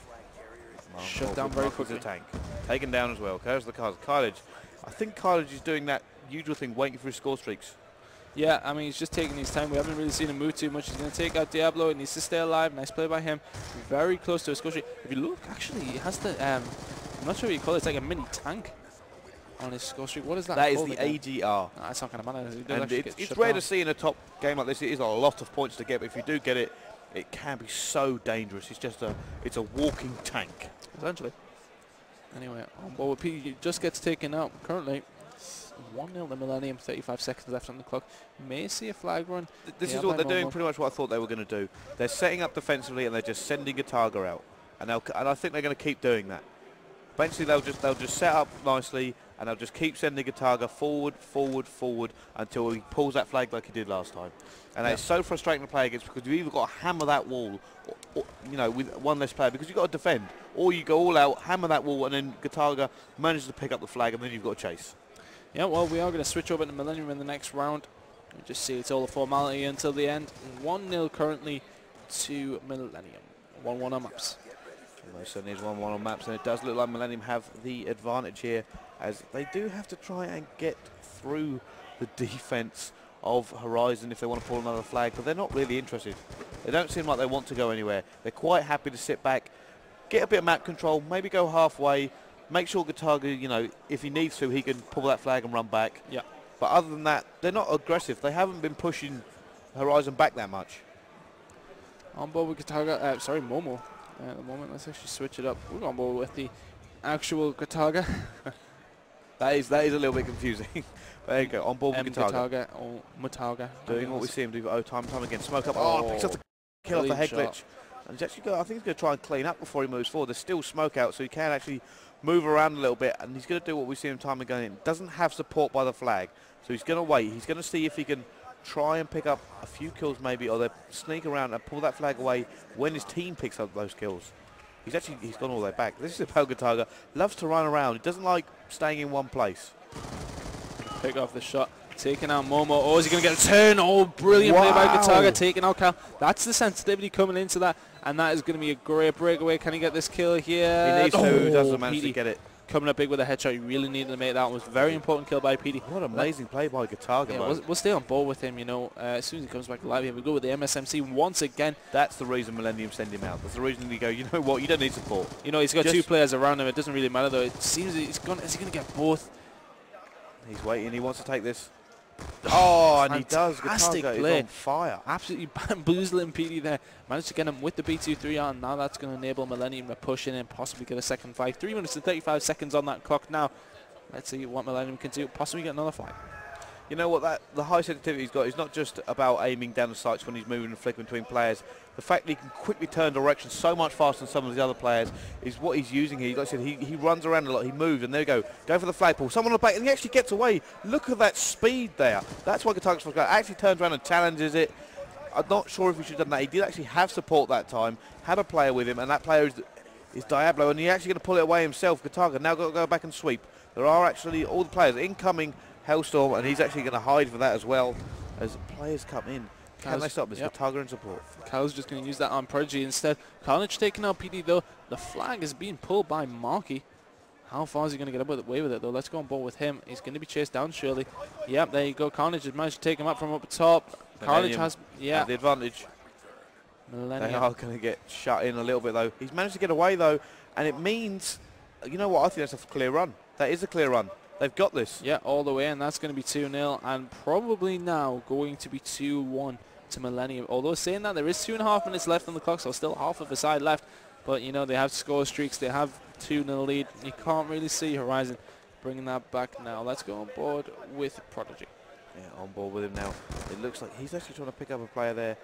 Shut down very quickly. Tank. Taken down as well. There's the Carnage. I think Carnage is doing that usual thing, waiting for his score streaks. Yeah, I mean, he's just taking his time. We haven't really seen him move too much. He's going to take out Diablo. He needs to stay alive. Nice play by him. Very close to a score streak. If you look, actually, he has the, I'm not sure what you call it. It's like a mini tank on his score streak. What is that? That is the AGR. No, that's not going to matter. And it's rare to see in a top game like this. It is a lot of points to get, but if you do get it, it can be so dangerous. It's just it's a walking tank. Essentially. Anyway, on board with PD, he just gets taken out currently. 1-0 to Millenium, 35 seconds left on the clock. May see a flag run. This is what they're doing, pretty much what I thought they were going to do. They're setting up defensively and they're just sending Gataga out. And I think they're going to keep doing that. Eventually they'll just set up nicely and they'll just keep sending Gataga forward, forward, forward until he pulls that flag like he did last time. And it's so frustrating to play against because you've either got to hammer that wall, or, you know, with one less player because you've got to defend, or you go all out, hammer that wall, and then Gataga manages to pick up the flag, and then you've got to chase. Yeah, well, we are going to switch over to Millenium in the next round. We just see it's all a formality until the end. 1-0 currently to Millenium. 1-1 on maps. Most certainly is 1-1 on maps, and it does look like Millenium have the advantage here, as they do have to try and get through the defense of Horizon if they want to pull another flag, but they're not really interested. They don't seem like they want to go anywhere. They're quite happy to sit back, get a bit of map control, maybe go halfway, make sure Gataga, you know, if he needs to, he can pull that flag and run back. Yeah. But other than that, they're not aggressive. They haven't been pushing Horizon back that much. On board with Gataga, sorry, Momo. At the moment, let's actually switch it up. We're on board with the actual Gataga. That is a little bit confusing. There you go, on board with Gataga. Or Mutaga. Doing what we see him do time and time again. Smoke up. Oh, picks up the kill off the head glitch. And he's actually I think he's going to try and clean up before he moves forward. There's still smoke out, so he can actually move around a little bit. And he's going to do what we see him time and again. Doesn't have support by the flag. So he's going to wait. He's going to see if he can try and pick up a few kills maybe, or they sneak around and pull that flag away when his team picks up those kills. He's gone all the way back. This is about Gataga. Loves to run around. He doesn't like staying in one place. Pick off the shot. Taking out Momo. Oh, is he going to get a turn? Oh, brilliant play by Gataga. Taking out Cal. That's the sensitivity coming into that. And that is going to be a great breakaway. Can he get this kill here? He needs to. Doesn't manage to get it. Coming up big with a headshot. He really needed to make that one. It was a very important kill by PD. What an amazing play by Gataga. Yeah, we'll stay on board with him, you know. As soon as he comes back alive, here we go with the MSMC once again. That's the reason Millenium send him out. That's the reason you go, you know what, you don't need support. You know, he's got two players around him. It doesn't really matter, though. It seems is he going to get both? He's waiting. He wants to take this. Oh, and he does. Fantastic Gataga play. is on fire. Absolutely bamboozling PD there. Managed to get him with the B23 on. Now that's going to enable Millenium to push in and possibly get a second fight. 3 minutes and 35 seconds on that clock now. Let's see what Millenium can do. Possibly get another fight. you know what, the high sensitivity he's got is not just about aiming down the sights when he's moving and flicking between players. The fact that he can quickly turn direction so much faster than some of the other players is what he's using here. Like I said, he runs around a lot, he moves, and there you go. Go for the flagpole. Someone on the back, and he actually gets away. Look at that speed there. That's why Guitar's actually turns around and challenges it. I'm not sure if he should have done that. He did actually have support that time, had a player with him, and that player is Diablo, and he's actually going to pull it away himself. Guitar now got to go back and sweep. There are actually all the players incoming Hellstorm, and he's actually going to hide for that as well as players come in. Can they stop this? Yep. Guitar in support. Cal's just going to use that on Prodigy instead. Carnage taking out PD though. The flag is being pulled by Marky. How far is he going to get away with it though? Let's go on board with him. He's going to be chased down surely. Yep, there you go. Carnage has managed to take him up from up top. Carnage has the advantage. Millenium. They are going to get shut in a little bit though. He's managed to get away though, and it means, you know what, I think that's a clear run. That is a clear run. They've got this. Yeah, all the way, and that's going to be 2-0, and probably now going to be 2-1 to Millenium. Although saying that, there is 2.5 minutes left on the clock, so still half of a side left. But, you know, they have score streaks. They have 2-0 lead. You can't really see Horizon bringing that back now. Let's go on board with Prodigy. Yeah, on board with him now. It looks like he's actually trying to pick up a player there.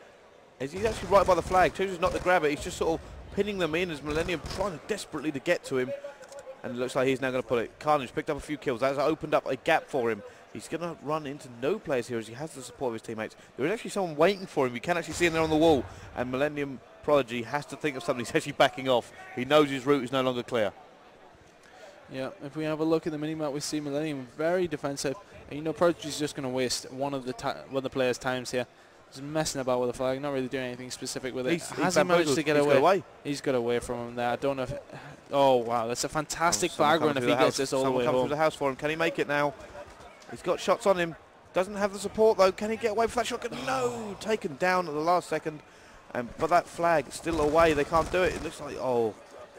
He's actually right by the flag. Chooses not to grab it. He's just sort of pinning them in as Millenium trying desperately to get to him. And it looks like he's now going to pull it. Carnage picked up a few kills. That's opened up a gap for him. He's going to run into no players here as he has the support of his teammates. There is actually someone waiting for him. You can actually see him there on the wall. And Millenium Prodigy has to think of something. He's actually backing off. He knows his route is no longer clear. Yeah, if we have a look at the minimap, we see Millenium very defensive. And, you know, Prodigy's just going to waste one of the players' times here. Just messing about with the flag, not really doing anything specific with it. Has he managed to get away? He's got away from him there. I don't know if... Oh, wow, that's a fantastic flag run if he gets this all the way home. Someone comes through the house for him. Can he make it now? He's got shots on him. Doesn't have the support, though. Can he get away from that shot? No! Taken down at the last second. But that flag still away. They can't do it. It looks like... Oh,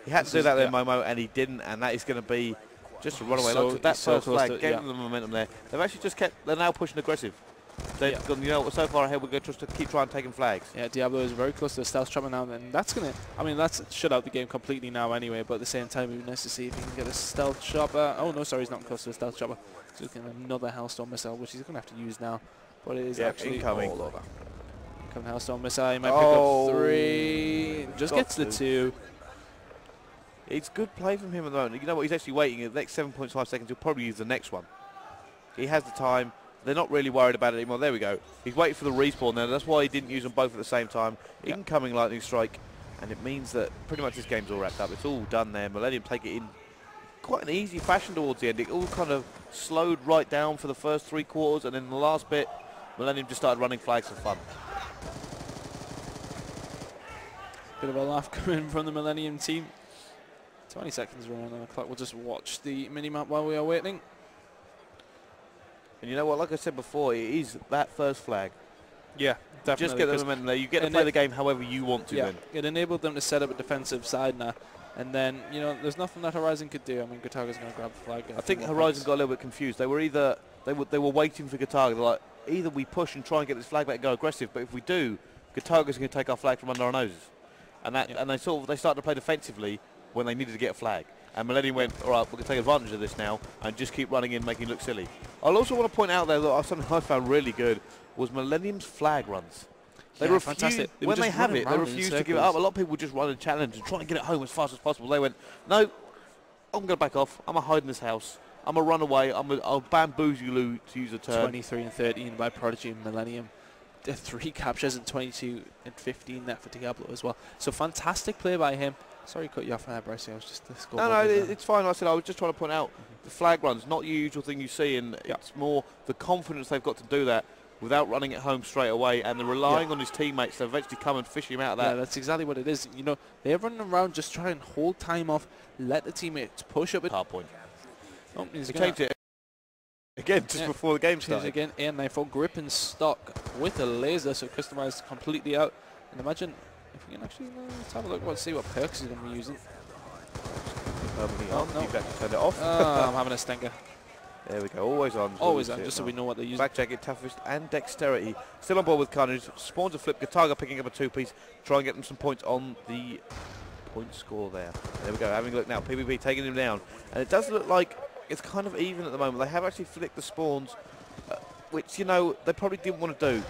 he had to do that there, Momo, and he didn't. And that is going to be just a runaway. Look, that first flag gave them the momentum there. They've actually just kept... They're now pushing aggressive. They've gone, you know, so far ahead, we're going to just keep trying taking flags. Yeah, Diablo is very close to the stealth chopper now, and that's going to, I mean, that's shut out the game completely now anyway, but at the same time, it would be nice to see if he can get a stealth chopper. Oh, no, sorry, he's not close to the stealth chopper. So he's getting another Hellstorm missile, which he's going to have to use now, but it is actually incoming. All over. Incoming Hellstorm missile, he might pick up 3, just gets the 2. It's good play from him at the moment. You know what, he's actually waiting. In the next 7.5 seconds, he'll probably use the next one. He has the time. They're not really worried about it anymore. There we go. He's waiting for the respawn there. That's why he didn't use them both at the same time. Incoming lightning strike. And it means that pretty much this game's all wrapped up. It's all done there. Millenium take it in quite an easy fashion towards the end. It all kind of slowed right down for the first 3 quarters. And then the last bit, Millenium just started running flags for fun. Bit of a laugh coming from the Millenium team. 20 seconds remaining on the clock. We'll just watch the mini-map while we are waiting. And you know what, like I said before, it is that first flag. Yeah, definitely. Just get the momentum there. You get to play the game however you want to then. It enabled them to set up a defensive side now. And then, you know, there's nothing that Horizon could do. I mean, Guitar's going to grab the flag. I think Horizon got a little bit confused. They were either, they were waiting for Guitar. They're like, either we push and try and get this flag back and go aggressive, but if we do, Guitar's going to take our flag from under our noses. And that, and they started to play defensively when they needed to get a flag. And Millenium went, all right, we're going to take advantage of this now and just keep running in, making it look silly. I'll also want to point out there that something I found really good was Millenium's flag runs. They refuse, when they have it, they refuse to give it up. A lot of people just run a challenge and try and get it home as fast as possible. They went, no, I'm going to back off. I'm going to hide in this house. I'm going to run away. I'll bamboozle to use a term. 23 and 13 by Prodigy and Millenium. 3 captures and 22 and 15 there for Diablo as well. So fantastic play by him. Sorry to cut you off there, Bryce. I was just no, it's fine. Like I said, I was just trying to point out the flag runs, not the usual thing you see, and it's more the confidence they've got to do that without running it home straight away, and they're relying on his teammates to eventually come and fish him out of that. Yeah, that's exactly what it is. You know, they're running around just trying to hold time off, let the teammates push up. Hard point. Oh, he changed it again just before the game started. Again, air for grip and stock with a laser, so customized completely out. And imagine. If we can actually, let's have a look, see what perks he's going to be using. No. You've actually turned it off. I'm having a stinker. There we go, always on. Always on, just so we know what they're using. Back jacket, toughest, and dexterity. Still on board with Carnage. Spawns a flip. Guitar picking up a 2-piece. Try and get them some points on the point score there. There we go, having a look now. PvP taking him down. And it does look like it's kind of even at the moment. They have actually flicked the spawns which, you know, they probably didn't want to do.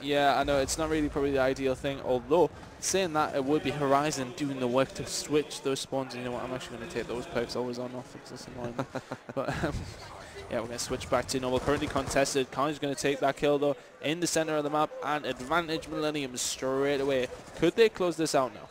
Yeah, I know, it's not really probably the ideal thing, although, saying that, it would be Horizon doing the work to switch those spawns. You know what, I'm actually going to take those perks always on off, because that's annoying. But, yeah, we're going to switch back to normal. Currently contested. Khan's going to take that kill, though, in the center of the map, and advantage Millenium straight away. Could they close this out now?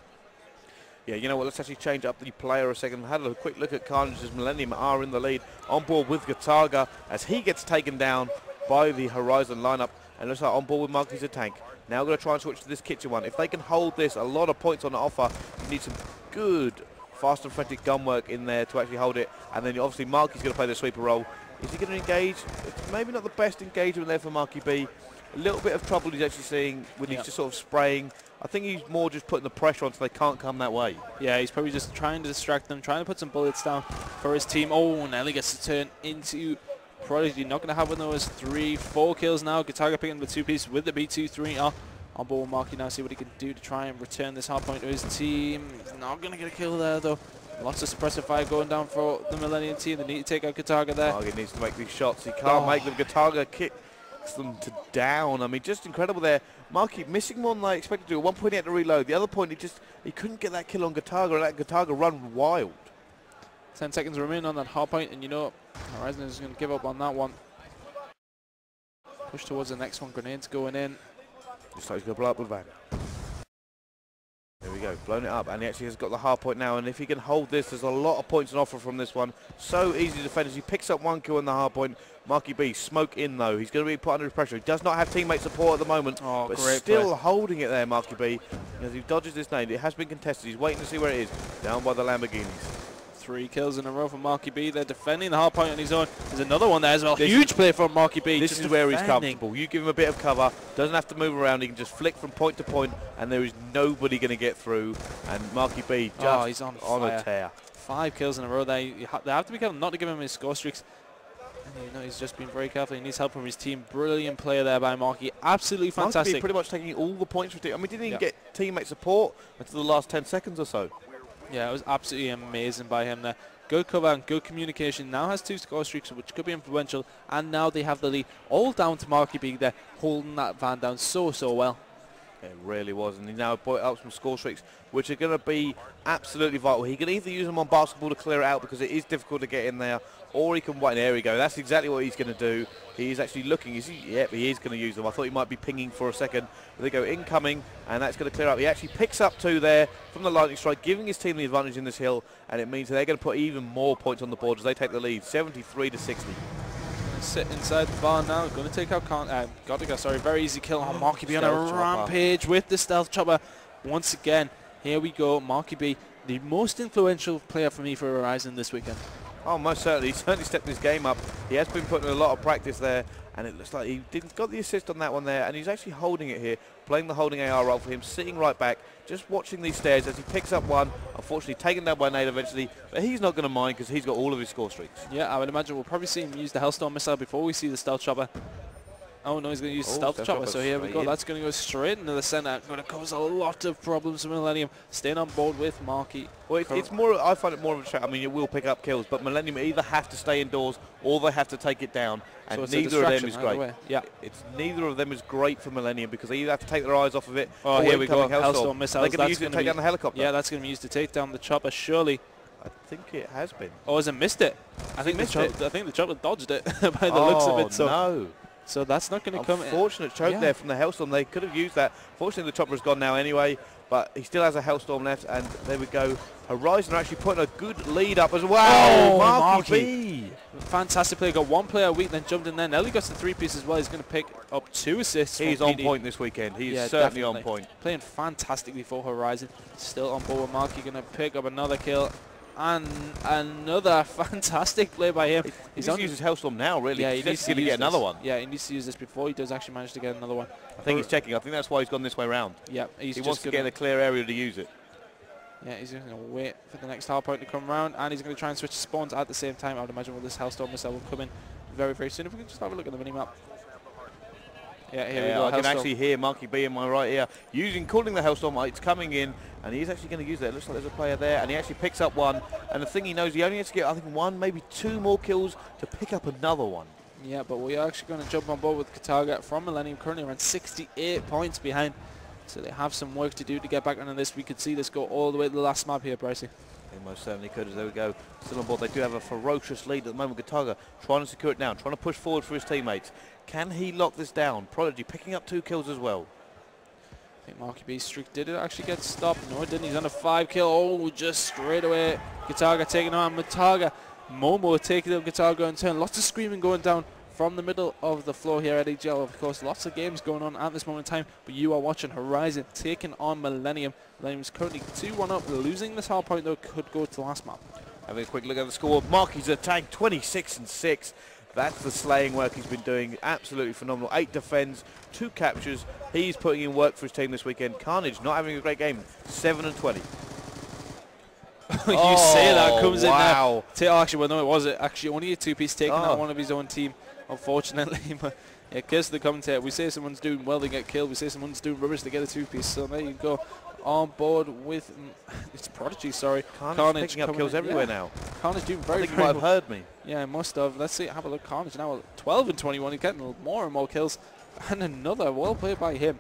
Yeah, you know what, let's actually change up the player a second. Had a quick look at Carnage as Millenium are in the lead. On board with Gataga as he gets taken down by the Horizon lineup. And looks like on board with Marky's a tank. Now going to try and switch to this kitchen one. If they can hold this, a lot of points on the offer. You need some good fast and frantic gun work in there to actually hold it. And then obviously Marky's going to play the sweeper role. Is he going to engage? It's maybe not the best engagement there for Marky B. A little bit of trouble he's actually seeing when he's just sort of spraying. I think he's more just putting the pressure on so they can't come that way. Yeah, he's probably just trying to distract them, trying to put some bullets down for his team. Oh, Nelly gets to turn into Prodigy. Not going to have one of those 3-4 kills now. Gataga picking the 2 pieces with the B2-3R. On board with Marky now, see what he can do to try and return this hard point to his team. He's not going to get a kill there, though. Lots of suppressive fire going down for the Millenium team. They need to take out Gataga there. Marky needs to make these shots. He can't make them. Gataga kicks them to down. I mean, just incredible there. Marky missing one than I expected to do. At one point he had to reload. The other point he couldn't get that kill on Gataga, and that Gataga run wild. 10 seconds remain on that hard point, and you know Horizon is going to give up on that one. Push towards the next one. Grenades going in. Just like he's going to blow up the van. There we go, blown it up, and he actually has got the hard point now, and if he can hold this, there's a lot of points on offer from this one. So easy to defend as he picks up 1 kill on the hard point. Marky B, smoke in though. He's going to be put under pressure. He does not have teammate support at the moment, but still holding it there, Marky B. As he dodges this nade, it has been contested. He's waiting to see where it is, down by the Lamborghinis. 3 kills in a row for Marky B. They're defending the hard point on his own. There's another one there as well. Huge play from Marky B. This is where he's comfortable. You give him a bit of cover, doesn't have to move around. He can just flick from point to point, and there is nobody going to get through. And Marky B just he's on a tear. 5 kills in a row there. They have to be careful not to give him his score streaks. And you know, he's just been very careful. He needs help from his team. Brilliant player there by Marky. Absolutely fantastic. Marky pretty much taking all the points for team. I mean, didn't even get teammate support until the last 10 seconds or so. Yeah, it was absolutely amazing by him there. Good cover and good communication. Now has 2 score streaks, which could be influential. And now they have the lead. All down to Marky B there, holding that van down so well. It really was, and he now brought up some score streaks, which are going to be absolutely vital. He can either use them on basketball to clear it out because it is difficult to get in there, or he can wait. There we go. That's exactly what he's going to do. He is actually looking. Yep, he is going to use them. I thought he might be pinging for a second. But they go incoming, and that's going to clear up. He actually picks up 2 there from the lightning strike, giving his team the advantage in this hill, and it means that they're going to put even more points on the board as they take the lead, 73-60. Sit inside the barn now. Going to take out Gataga. Sorry, very easy kill on Marky B on a rampage with the stealth chopper. Once again, here we go. Marky B, the most influential player for me for Horizon this weekend. Oh, most certainly. He's certainly stepped his game up. He has been putting a lot of practice there, and it looks like he got the assist on that one there, and he's actually holding it here, playing the holding AR role for him, sitting right back, just watching these stairs as he picks up one, unfortunately taken down by nade eventually, but he's not going to mind because he's got all of his score streaks. Yeah, I would imagine we'll probably see him use the Hellstorm missile before we see the stealth chopper. Oh no, he's going to use the stealth chopper, so here we go. That's going to go straight into the center. Going to cause a lot of problems for Millenium. Staying on board with Marky. Well, it's more. I find it more of a trap. I mean, it will pick up kills, but Millenium either have to stay indoors or they have to take it down, and so neither of them is great. Yeah, it's neither of them is great for Millenium because they either have to take their eyes off of it. Oh, here we go. Hellstorm missiles. They're going to use it to take down the helicopter. Yeah, that's going to be used to take down the chopper. Surely. I think it has been. Oh, has it missed it? I think the chopper dodged it by the looks of it. So no. So that's not going to come in. Unfortunate choke there from the Hellstorm. They could have used that. Fortunately, the chopper is gone now anyway, but he still has a Hellstorm left, and there we go. Horizon are actually putting a good lead up as well. Oh, Marky B. Fantastic play. Got 1 player weak, then jumped in there. Nelly got the 3 pieces as well. He's going to pick up 2 assists. He's on point this weekend. He is certainly on point. Playing fantastically for Horizon. Still on board with Marky. Going to pick up another kill. And another fantastic play by him. He's on uses Hellstorm now, really. Yeah, he's going to get another one. Yeah, he needs to use this before he does actually manage to get another one. I think he's checking. I think that's why he's gone this way round. Yeah, he wants to get in a clear area to use it. Yeah, he's going to wait for the next hard point to come around, and he's going to try and switch spawns at the same time. I would imagine with this Hellstorm missile will come in very soon. If we can just have a look at the mini-map. Yeah, here we go. I can actually hear Marky B in my right ear calling the Hellstorm. It's coming in, and he's actually going to use it. It looks like there's a player there, and he actually picks up one. And the thing he knows, he only has to get, I think, 1, maybe 2 more kills to pick up another one. Yeah, but we are actually going to jump on board with Kataga from Millenium, currently around 68 points behind. So they have some work to do to get back into this. We could see this go all the way to the last map here, Bracey. They most certainly could, as there we go. Still on board. They do have a ferocious lead at the moment. Kataga trying to secure it down, trying to push forward for his teammates. Can he lock this down? Prodigy picking up 2 kills as well. I think Marky B's streak, did it actually get stopped? No, it didn't. He's on a 5 kill. Oh, just straight away. Kataga taking on Mataga. Momo taking up Kataga in turn. Lots of screaming going down from the middle of the floor here at EGL. Of course, lots of games going on at this moment in time, but you are watching Horizon taking on Millenium. Millenium is currently 2-1 up. Losing this hard point, though, could go to the last map. Having a quick look at the score. Marky's attack 26-6. That's the slaying work he's been doing. Absolutely phenomenal. 8 defends, 2 captures. He's putting in work for his team this weekend. Carnage not having a great game. 7-20. You say that comes in wow. there. Actually, well, no, it was actually only a 2-piece taking out one of his own team, unfortunately. But yeah, curse the commentator. We say someone's doing well, they get killed. We say someone's doing rubbish, they get a 2-piece. So there you go. On board with it's Prodigy. Sorry, Carnage picking up kills everywhere now. Carnage doing very, I think you might have heard me. Yeah, must have. Let's see. Have a look. Carnage now 12-21. He's getting more and more kills, and another well played by him.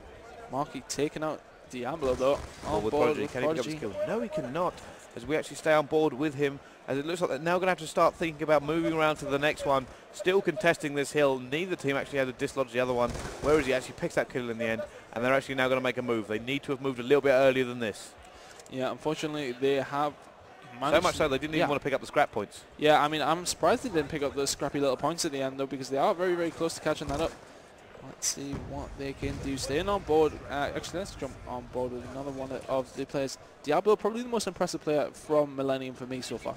Marky taking out Diablo though. On board Prodigy. with Can he pick up his kill? No, he cannot. As we actually stay on board with him, as it looks like they're now going to have to start thinking about moving around to the next one. Still contesting this hill. Neither team actually had to dislodge the other one, whereas he actually picks that kill in the end, and they're actually now going to make a move. They need to have moved a little bit earlier than this. Yeah, unfortunately they have so much so they didn't even want to pick up the scrap points. Yeah, I mean, I'm surprised they didn't pick up those scrappy little points at the end though, because they are very, very close to catching that up. Let's see what they can do. Staying on board. Actually, let's jump on board with another one of the players. Diablo, probably the most impressive player from Millenium for me so far.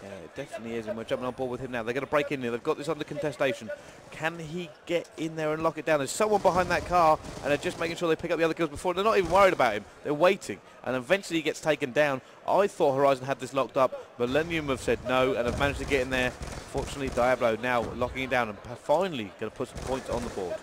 Yeah, it definitely is, and we're jumping on board with him now. They're going to break in here. They've got this under contestation. Can he get in there and lock it down? There's someone behind that car, and they're just making sure they pick up the other kills before. They're not even worried about him. They're waiting, and eventually he gets taken down. I thought Horizon had this locked up. Millenium have said no, and have managed to get in there. Fortunately, Diablo now locking it down, and finally going to put some points on the board.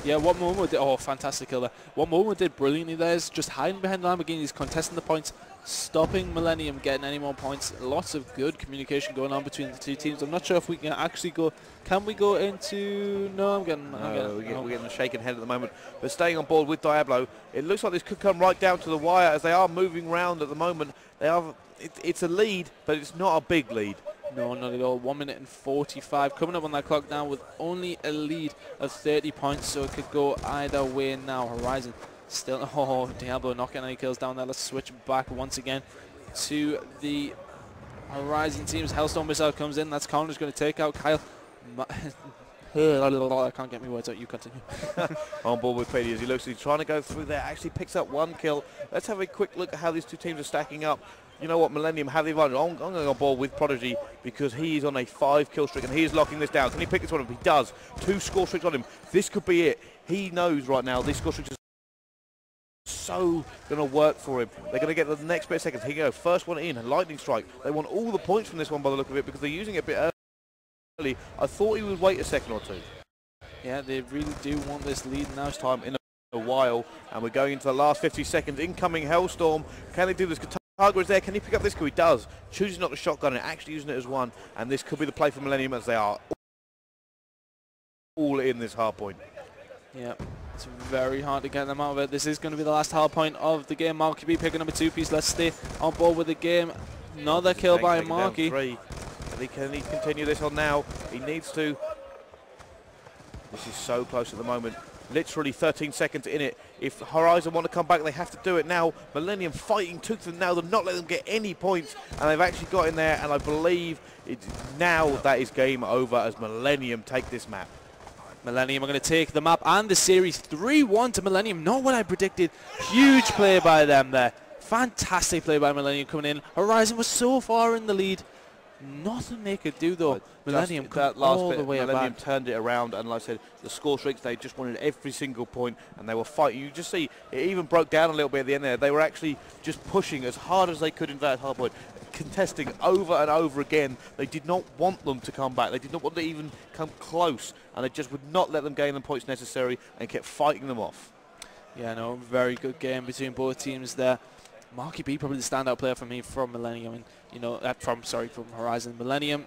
Yeah, what Momo did, oh, fantastic kill there. What Momo did brilliantly there is just hiding behind the Lamborghinis, contesting the points, stopping Millenium getting any more points. Lots of good communication going on between the two teams. I'm not sure if we can actually go, can we go into, no, we're getting a shaken head at the moment. But staying on board with Diablo, it looks like this could come right down to the wire as they are moving round at the moment. They are, it's a lead, but it's not a big lead. No, not at all. 1 minute and 45 coming up on that clock now with only a lead of 30 points, so it could go either way now. Horizon still, oh, Diablo not getting any kills down there. Let's switch back once again to the Horizon teams. Hellstone missile comes in. That's Carnage going to take out Kyle. I can't get my words out. You continue. On board with Petey as he looks, he's trying to go through there. Actually picks up 1 kill. Let's have a quick look at how these two teams are stacking up. You know what, Millenium have the advantage. I'm going on board with Prodigy because he's on a 5 kill streak and he is locking this down. Can he pick this one up? He does. 2 score streaks on him. This could be it. He knows right now this score streak is so going to work for him. They're going to get the next bit of seconds. Here you go. First one in, a lightning strike. They want all the points from this one by the look of it because they're using it a bit early. I thought he would wait a second or two. Yeah, they really do want this lead now. It's time in a while, and we're going into the last 50 seconds. Incoming Hellstorm. Can they do this? Kataga is there. Can he pick up this kill? He does. Choosing not to shotgun and actually using it as one. And this could be the play for Millenium as they are all in this hard point. Yeah, it's very hard to get them out of it. This is going to be the last hard point of the game. Marky B picking up a 2-piece. Let's stay on board with the game. Another kill by Marky. Can he continue this on now? He needs to. This is so close at the moment. Literally 13 seconds in it. If Horizon want to come back, they have to do it now. Millenium fighting tooth and nail. They're not letting them get any points. And they've actually got in there. And I believe now that is game over as Millenium take this map. Millenium are going to take the map and the series 3-1 to Millenium. Not what I predicted. Huge play by them there. Fantastic play by Millenium coming in. Horizon was so far in the lead. Nothing they could do though. Millenium come all the way Millenium back. turned it around, and like I said, the score streaks, they just wanted every single point, and they were fighting. You just see it even broke down a little bit at the end there. They were actually just pushing as hard as they could in that hard point, contesting over and over again. They did not want them to come back. They did not want to even come close, and they just would not let them gain the points necessary and kept fighting them off. Yeah, no, very good game between both teams there. Marky B probably the standout player for me from Millenium, and from Horizon. Millenium,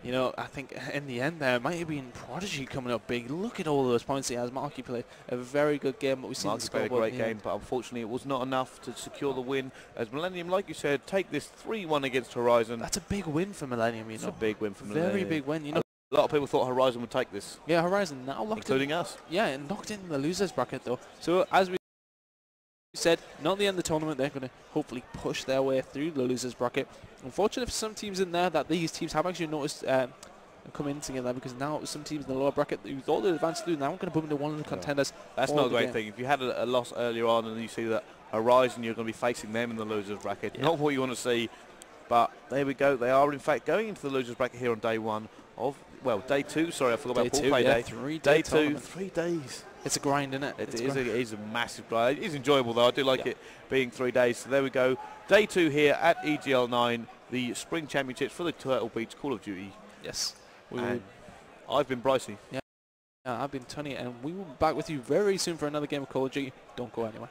You know, I think in the end there, it might have been Prodigy coming up big. Look at all those points he has. Marky played a very good game, but we've seen Marky played a great game, but unfortunately it was not enough to secure the win. As Millenium, like you said, take this 3-1 against Horizon. That's a big win for Millenium, you know. It's a big win for Millenium. Very big win, you know. A lot of people thought Horizon would take this. Yeah, Horizon now locked including us. Yeah, and knocked in the losers bracket though. So as we said, not the end of the tournament. They're going to hopefully push their way through the losers bracket. Unfortunately for some teams in there, that these teams have actually noticed come in together, because now some teams in the lower bracket who thought they'd advance through now are going to bump into one of the contenders. That's not a great thing. If you had a loss earlier on and you see that Horizon, you're going to be facing them in the losers bracket. Not what you want to see, but there we go. They are in fact going into the losers bracket here on day 1 of, well, day 2. Sorry, I forgot about pool play day. Day 2, 3 days. It's a grind, isn't it? It is a massive grind. It is enjoyable though. I do like it being 3 days. So there we go. Day 2 here at EGL9, the Spring Championships for the Turtle Beach Call of Duty. Yes. I've been Brycey. Yeah, I've been Tony, and we will be back with you very soon for another game of Call of Duty. Don't go anywhere.